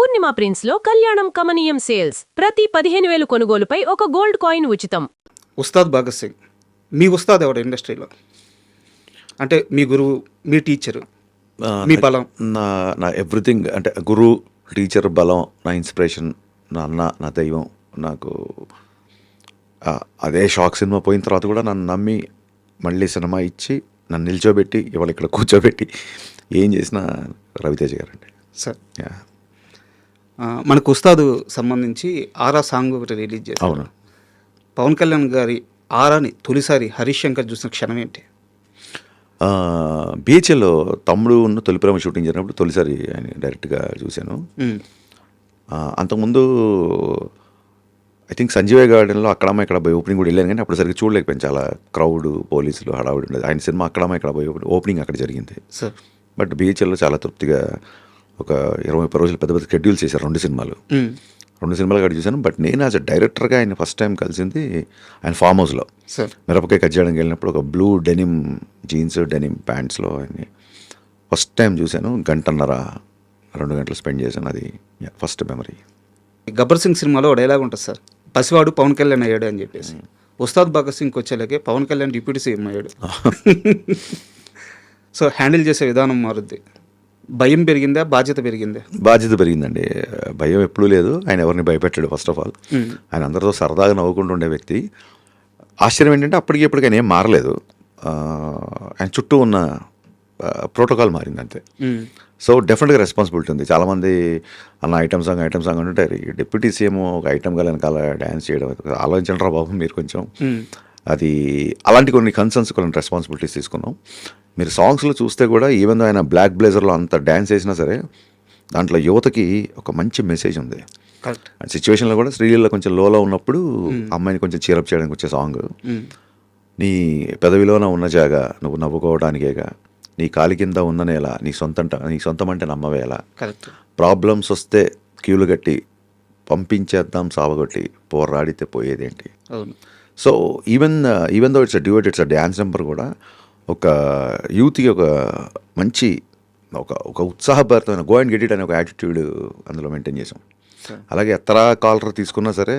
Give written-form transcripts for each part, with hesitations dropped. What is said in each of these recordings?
పూర్ణిమ ప్రిన్స్లో కళ్యాణం కమనీయం సేల్స్. ప్రతి 15,000 కొనుగోలుపై ఒక గోల్డ్ కాయిన్ ఉచితం. ఉస్తాద్ భగత్ సింగ్, మీ ఉస్తాద్ ఎవరు ఇండస్ట్రీలో? అంటే మీ గురువు, మీ టీచరు, మీ బలం? నా ఎవ్రీథింగ్ అంటే గురు, టీచర్, బలం, నా ఇన్స్పిరేషన్, నా అన్న, నా దైవం. నాకు అదే షాక్ సినిమా పోయిన తర్వాత కూడా నన్ను నమ్మి మళ్ళీ సినిమా ఇచ్చి నన్ను నిల్చోబెట్టి ఇవాళ ఇక్కడ కూర్చోబెట్టి ఏం చేసినా రవితేజ గారండి. సార్, మనకు ఉస్తాదు సంబంధించి ఆరా సాంగ్ ఒకటి రిలీజ్ చేశారు. అవును. పవన్ కళ్యాణ్ గారి ఆరాని తొలిసారి హరీష్ శంకర్ చూసిన క్షణం ఏంటి? బిహెచ్ఎల్లో తమ్ముడు తొలి ప్రేమ షూటింగ్ జరిగినప్పుడు తొలిసారి ఆయన డైరెక్ట్గా చూశాను. అంతకుముందు ఐ థింక్ సంజీవయ్య గార్డెన్లో అక్కడమ్మ ఇక్కడ పోయి ఓపెనింగ్ కూడా వెళ్ళాను, కానీ అప్పుడు సరిగ్గా చూడలేకపోయాను. చాలా క్రౌడ్, పోలీసులు, హడావుడి ఉండేది. ఆయన సినిమా అక్కడమ్మ ఇక్కడ పోయి ఓపెనింగ్ అక్కడ జరిగింది. సార్, బట్ బిహెచ్ఎల్లో చాలా తృప్తిగా ఒక 20-30 రోజులు పెద్ద పెద్ద షెడ్యూల్స్ చేశారు. 2 సినిమాలు అక్కడ చూశాను. బట్ నేను యాజ్ అ డైరెక్టర్గా ఆయన ఫస్ట్ టైం కలిసింది ఆయన ఫామ్ హౌస్లో మిరపకాయ కట్ చేయడానికి వెళ్ళినప్పుడు ఒక బ్లూ డెనిమ్ జీన్స్, డెనిమ్ ప్యాంట్స్లో ఆయన్ని ఫస్ట్ టైం చూశాను. 1.5-2 గంటలు స్పెండ్ చేశాను. అది ఫస్ట్ మెమరీ. గబ్బర్ సింగ్ సినిమాలో ఒక డైలాగ్ ఉంటుంది సార్, పసివాడు పవన్ కళ్యాణ్ అయ్యాడు అని చెప్పేసి. ఉస్తాద్ భగత్ సింగ్కి వచ్చేలాగే పవన్ కళ్యాణ్ డిప్యూటీ సీఎం అయ్యాడు. సో హ్యాండిల్ చేసే విధానం మారుద్ది. భయం పెరిగిందా, బాధ్యత పెరిగిందా? బాధ్యత పెరిగిందండి. భయం ఎప్పుడూ లేదు. ఆయన ఎవరిని భయపెట్టాడు. ఫస్ట్ ఆఫ్ ఆల్ ఆయన అందరితో సరదాగా నవ్వుకుంటూ ఉండే వ్యక్తి. ఆశ్చర్యం ఏంటంటే అప్పటికి ఎప్పటికీ ఆయన ఏం మారలేదు. ఆయన చుట్టూ ఉన్న ప్రోటోకాల్ మారింది అంతే. సో డెఫినెట్గా రెస్పాన్సిబిలిటీ ఉంది. చాలామంది అన్న ఐటమ్ సాంగ్ అంటే డిప్యూటీ సీఎం ఒక ఐటమ్ గా వెనకాల డ్యాన్స్ చేయడం, ఆలోచించండి రా బాబు మీరు కొంచెం. అది అలాంటి కొన్ని కన్సర్న్స్, కొన్ని రెస్పాన్సిబిలిటీస్ తీసుకున్నాం. మీరు సాంగ్స్లో చూస్తే కూడా ఈవెన్ దో ఆయన బ్లాక్ బ్లేజర్లో అంత డ్యాన్స్ వేసినా సరే దాంట్లో యువతకి ఒక మంచి మెసేజ్ ఉంది. సిచ్యువేషన్లో కూడా శ్రీలీల కొంచెం లోలో ఉన్నప్పుడు అమ్మాయిని కొంచెం చీరప్ చేయడానికి వచ్చే సాంగ్, నీ పెదవిలోన ఉన్న జాగా నువ్వు నవ్వుకోవడానికేగా, నీ కాలి కింద ఉన్న నేల నీ సొంతం అంటే నమ్మవేలా, ప్రాబ్లమ్స్ వస్తే క్యూలు కట్టి పంపించేద్దాం సావగొట్టి పోరాడితే పోయేదేంటి. So even though it's duet, it's dance number కూడా ఒక యూత్కి ఒక మంచి ఒక ఉత్సాహభరితమైన గో అండ్ గెట్ ఇట్ అనే ఒక యాటిట్యూడ్ అందులో మెయింటైన్ చేసాం. అలాగే ఎత్తరా కాలర్ తీసుకున్నా సరే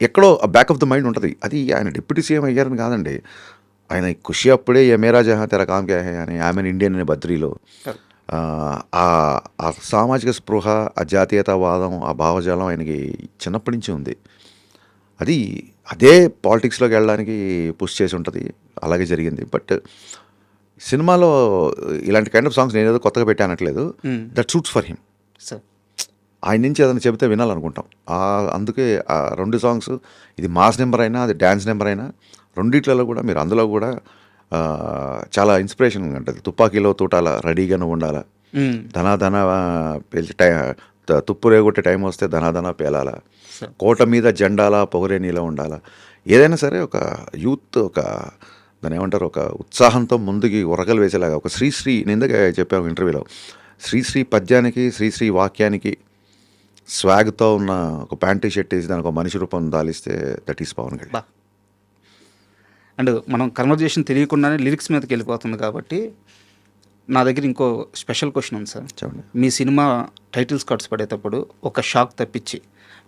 ఎక్కడో బ్యాక్ ఆఫ్ ద మైండ్ ఉంటుంది. అది ఆయన డిప్యూటీ సీఎం అయ్యారని కాదండి, ఆయన ఖుషి అప్పుడే ఏ మేరా జహా తెరా కామ్ క్యా హై అని ఆమెన్ ఇండియన్ అనే బద్రీలో ఆ సామాజిక స్పృహ, ఆ జాతీయతావాదం, ఆ భావజాలం ఆయనకి చిన్నప్పటి నుంచి ఉంది. అదే పాలిటిక్స్లోకి వెళ్ళడానికి పుష్ చేసి ఉంటుంది. అలాగే జరిగింది. బట్ సినిమాలో ఇలాంటి కైండ్ ఆఫ్ సాంగ్స్ నేనేదో కొత్తగా పెట్టానట్లేదు. That suits for him. ఆయన నుంచి ఏదైనా చెబితే వినాలనుకుంటాం. అందుకే ఆ 2 సాంగ్స్, ఇది మాస్ నెంబర్ అయినా అది డ్యాన్స్ నెంబర్ అయినా, రెండిట్లలో కూడా మీరు అందులో కూడా చాలా ఇన్స్పిరేషన్ ఉంటుంది. తుపాకీలో తూటాల రెడీగానే ఉండాలా, ధనాధన పేల్చి తుప్పు రేగొట్టే టైం వస్తే ధనాధన పేలాల, కోట మీద జెండాల పొగరే నీలో ఉండాలా. ఏదైనా సరే ఒక యూత్ దాని ఏమంటారు, ఒక ఉత్సాహంతో ముందుకి ఉరకలు వేసేలాగా ఒక శ్రీశ్రీ, నిందగా చెప్పాము ఇంటర్వ్యూలో, శ్రీశ్రీ పద్యానికి శ్రీశ్రీ వాక్యానికి స్వాగ్తో ఉన్న ఒక ప్యాంటు షర్ట్ వేసి దానికి ఒక మనిషి రూపం దాలిస్తే that is Pawan Kalyan. And మనం కన్వర్జేషన్ తెలియకుండానే లిరిక్స్ మీదకి వెళ్ళిపోతుంది కాబట్టి నా దగ్గర ఇంకో స్పెషల్ క్వశ్చన్ ఉంది సార్. చెప్పండి. మీ సినిమా టైటిల్స్ కార్డ్స్ పడేటప్పుడు ఒక షాక్ తప్పించి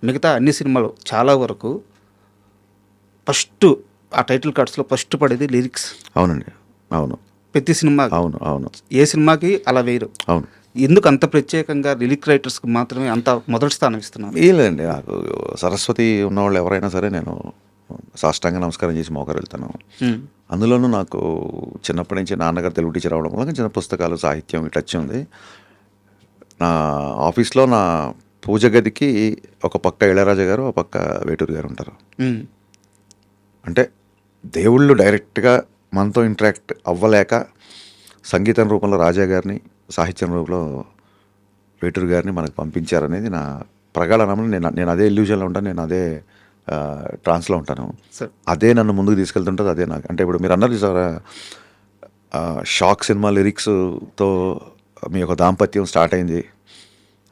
మిగతా అన్ని సినిమాలు చాలా వరకు ఫస్ట్ ఆ టైటిల్ కార్డ్స్లో ఫస్ట్ పడేది లిరిక్స్. అవునండి, అవును. ప్రతి సినిమా, అవును, ఏ సినిమాకి అలా వేయరు. అవును. ఎందుకు అంత ప్రత్యేకంగా లిరిక్ రైటర్స్కి మాత్రమే అంత మొదటి స్థానం ఇస్తున్నాను? ఏం లేదండి, నాకు సరస్వతి ఉన్నవాళ్ళు ఎవరైనా సరే నేను సాష్టాంగ నమస్కారం చేసి మోకరు వెళ్తాను. అందులోనూ నాకు చిన్నప్పటి నుంచి నాన్నగారు తెలుగు టీచర్ అవడం వల్ల చిన్న పుస్తకాలు, సాహిత్యం టచ్ ఉంది. నా ఆఫీస్లో నా పూజ గదికి ఒక పక్క ఇళయరాజా గారు, ఒక పక్క వేటూరి గారు ఉంటారు. అంటే దేవుళ్ళు డైరెక్ట్గా మనతో ఇంటరాక్ట్ అవ్వలేక సంగీతం రూపంలో రాజా గారిని, సాహిత్యం రూపంలో వేటూరి గారిని మనకు పంపించారనేది నా ప్రగాఢ నమ్మకం. నేను అదే ఇల్యూజన్లో ఉంటాను, నేను అదే ట్రాన్స్లో ఉంటాను. అదే నన్ను ముందుకు తీసుకెళ్తుంటుంది. అదే నాకు అంటే ఇప్పుడు మీరు అన్నారు సార్, షాక్ సినిమా లిరిక్స్తో మీ యొక్క దాంపత్యం స్టార్ట్ అయింది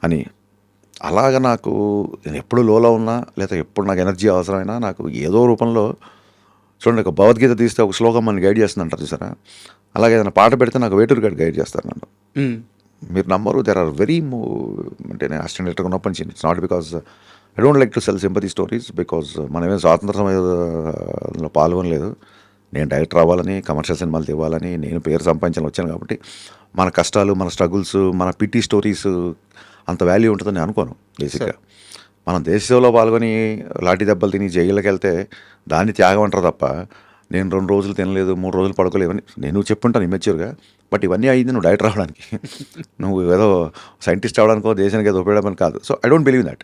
అని. అలాగ నాకు నేను ఎప్పుడు లోలో ఉన్నా లేదా ఎప్పుడు నాకు ఎనర్జీ అవసరమైనా నాకు ఏదో రూపంలో చూడండి, ఒక భగవద్గీత తీస్తే ఒక శ్లోకం మనని గైడ్ చేస్తుంది అంటారు చూసారా, అలాగే ఏదైనా పాట పెడితే నాకు వేటూరు గారు గైడ్ చేస్తారు నన్ను. మీరు నమ్మరు, దెర్ ఆర్ వెరీ అంటే నేను అసిస్టెంట్ డైరెక్టర్ ఉన్నప్పటి నుంచి it's not because I don't like to cell sympathy stories, because మనమేం స్వాతంత్ర సమయంలో పాల్గొనలేదు. నేను డైరెక్టర్ అవ్వాలని, కమర్షియల్ సినిమాలు తీయాలని, నేను పేరు సంపాదించాలని వచ్చాను. కాబట్టి మన కష్టాలు, మన స్ట్రగుల్స్, మన పిటి స్టోరీస్ అంత వాల్యూ ఉంటుందని నేను అనుకోను బేసిక్గా. మనం దేశ సేవలో పాల్గొని లాఠీ దెబ్బలు తిని జైళ్ళకి వెళ్తే దాన్ని త్యాగం అంటారు తప్ప, నేను 2 రోజులు తినలేదు, 3 రోజులు పడుకోలేవని నేను చెప్పుంటాను ఇమెచ్యూర్గా. బట్ ఇవన్నీ అయింది నువ్వు డైరెక్టర్ అవ్వడానికి, నువ్వు ఏదో సైంటిస్ట్ అవ్వడానికో దేశానికి ఏదో ఉపయోగపడమని కాదు. So I don't believe that.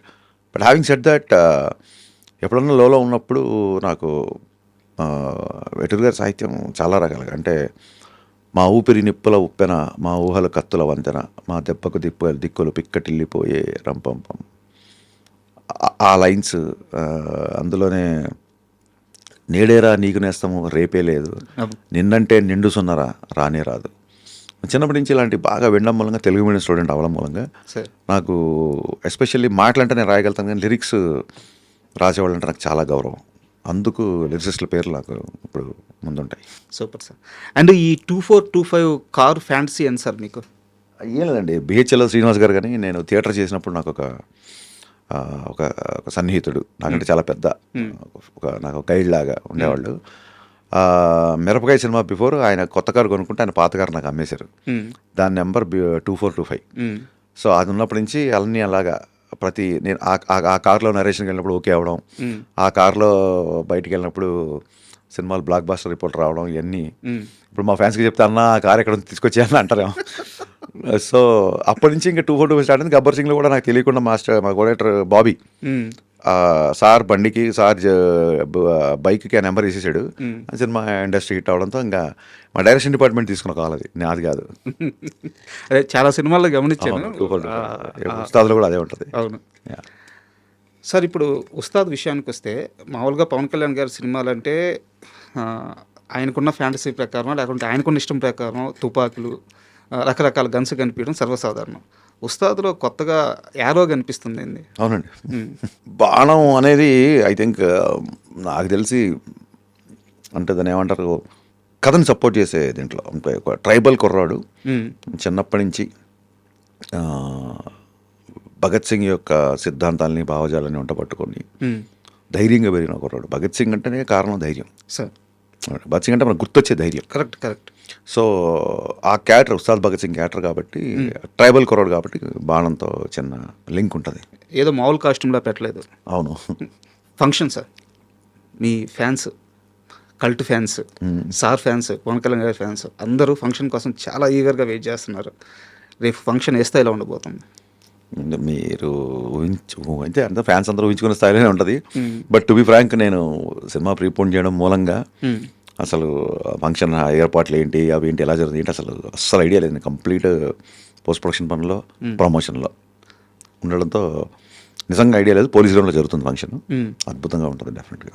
But having said that, ఎప్పుడన్నా లోలో ఉన్నప్పుడు నాకు వెటూరి గారి సాహిత్యం చాలా రకాలుగా, అంటే మా ఊపిరి నిప్పుల ఉప్పెన, మా ఊహల కత్తుల వంతెన, మా దెబ్బకు దిక్కులు పిక్కటిల్లిపోయే రంపంపం, ఆ లైన్స్, అందులోనే నేడేరా నీకు నేస్తము రేపే లేదు, నిన్నంటే నిండు సున్నరా రానే రాదు. చిన్నప్పటి నుంచి ఇలాంటి బాగా వినడం మూలంగా, తెలుగు మీడియం స్టూడెంట్ అవ్వడం మూలంగా నాకు ఎస్పెషల్లీ మాటలంటే నేను రాయగలుగుతాను, కానీ లిరిక్స్ రాసేవాళ్ళంటే నాకు చాలా గౌరవం. అందుకు లిరిసిస్టుల పేర్లు నాకు ఇప్పుడు ముందుంటాయి. Super sir. అండ్ ఈ 2425 కారు ఫ్యాంటసీ అని సార్ మీకు? ఏం లేదండి, బిహెచ్ఎల్ శ్రీనివాస్ గారు కానీ నేను థియేటర్ చేసినప్పుడు నాకు ఒక సన్నిహితుడు, నాకంటే చాలా పెద్ద, నాకు గైడ్ లాగా ఉండేవాళ్ళు. మిరపకాయ సినిమా బిఫోర్ ఆయన కొత్త కారు కొనుక్కుంటే ఆయన పాత కారు నాకు అమ్మేశారు. దాని నెంబర్ 2425. సో అది ఉన్నప్పటి నుంచి అన్నీ అలాగా నేను ఆ కార్లో నరేషన్కి వెళ్ళినప్పుడు ఓకే అవ్వడం, ఆ కార్లో బయటికి వెళ్ళినప్పుడు సినిమాలు బ్లాక్ బాస్టర్ రిపోర్ట్ రావడం, ఇవన్నీ ఇప్పుడు మా ఫ్యాన్స్కి చెప్తే అన్న ఆ కార్ ఎక్కడ తీసుకొచ్చాయని అంటారేమో. సో అప్పటి నుంచి ఇంకా 2425 స్టార్ట్ అయింది. గబ్బర్ సింగ్లో కూడా నాకు తెలియకుండా మా కోడేటర్ బాబీ సార్ బండికి, సార్ బైక్కి ఆ నెంబర్ వేసేసాడు. సినిమా ఇండస్ట్రీ హిట్ అవడంతో ఇంకా మా డైరెక్షన్ డిపార్ట్మెంట్ తీసుకున్న కాల్ అది, నాది కాదు. అదే చాలా సినిమాల్లో గమనించాను. ఉస్తాద్లో కూడా అదే ఉంటుంది. అవును సార్. ఇప్పుడు ఉస్తాద్ విషయానికి వస్తే, మామూలుగా పవన్ కళ్యాణ్ గారి సినిమాలు అంటే ఆయనకున్న ఫ్యాంటసీ ప్రకారం, లేకుంటే ఆయనకున్న ఇష్టం ప్రకారం తుపాకులు, రకరకాల గన్స్ కనిపించడం సర్వసాధారణం. ఉస్తాద్లో కొత్తగా యారో కనిపిస్తుంది. అవునండి, బాణం అనేది ఐ థింక్ నాకు తెలిసి అంటే దాన్ని ఏమంటారు, కథని సపోర్ట్ చేసే దీంట్లో అంటే ఒక ట్రైబల్ కుర్రాడు, చిన్నప్పటి నుంచి భగత్ సింగ్ యొక్క సిద్ధాంతాలని, భావజాలని వంట పట్టుకొని ధైర్యంగా పెరిగిన కుర్రాడు. భగత్ సింగ్ అంటేనే కారణం ధైర్యం సార్. భగత్ సింగ్ అంటే మనకు గుర్తొచ్చే ధైర్యం. కరెక్ట్. సో ఆ క్యారెక్టర్ ఉస్తాద్ భగత్ సింగ్ క్యారెక్టర్ కాబట్టి, ట్రైబల్ కుర్రాడు కాబట్టి బాణంతో చిన్న లింక్ ఉంటుంది. ఏదో మామూలు కాస్ట్యూమ్లో పెట్టలేదు. అవును. ఫంక్షన్ సార్, మీ fans, cult fans, sir fans, Pawan Kalyan గారి ఫ్యాన్స్ అందరూ ఫంక్షన్ కోసం చాలా ఈగర్గా వెయిట్ చేస్తున్నారు. రేపు ఫంక్షన్ ఏ స్థాయిలో ఉండబోతుంది? మీరు ఊహించే అంత ఫ్యాన్స్ అందరూ ఊహించుకునే స్థాయిలోనే ఉంటుంది. బట్ టు బి ఫ్రాంక్, నేను సినిమా ప్రీపోన్ చేయడం మూలంగా అసలు ఫంక్షన్ ఏర్పాట్లు ఏంటి, అవి ఏంటి, ఎలా జరుగుతుంది ఏంటి అసలు ఐడియా లేదు. కంప్లీట్ పోస్ట్ ప్రొడక్షన్ పనిలో, ప్రమోషన్లో ఉండడంతో నిజంగా ఐడియా లేదు. పోలీస్ గ్రౌండ్లో జరుగుతుంది ఫంక్షన్, అద్భుతంగా ఉంటుంది డెఫినెట్గా.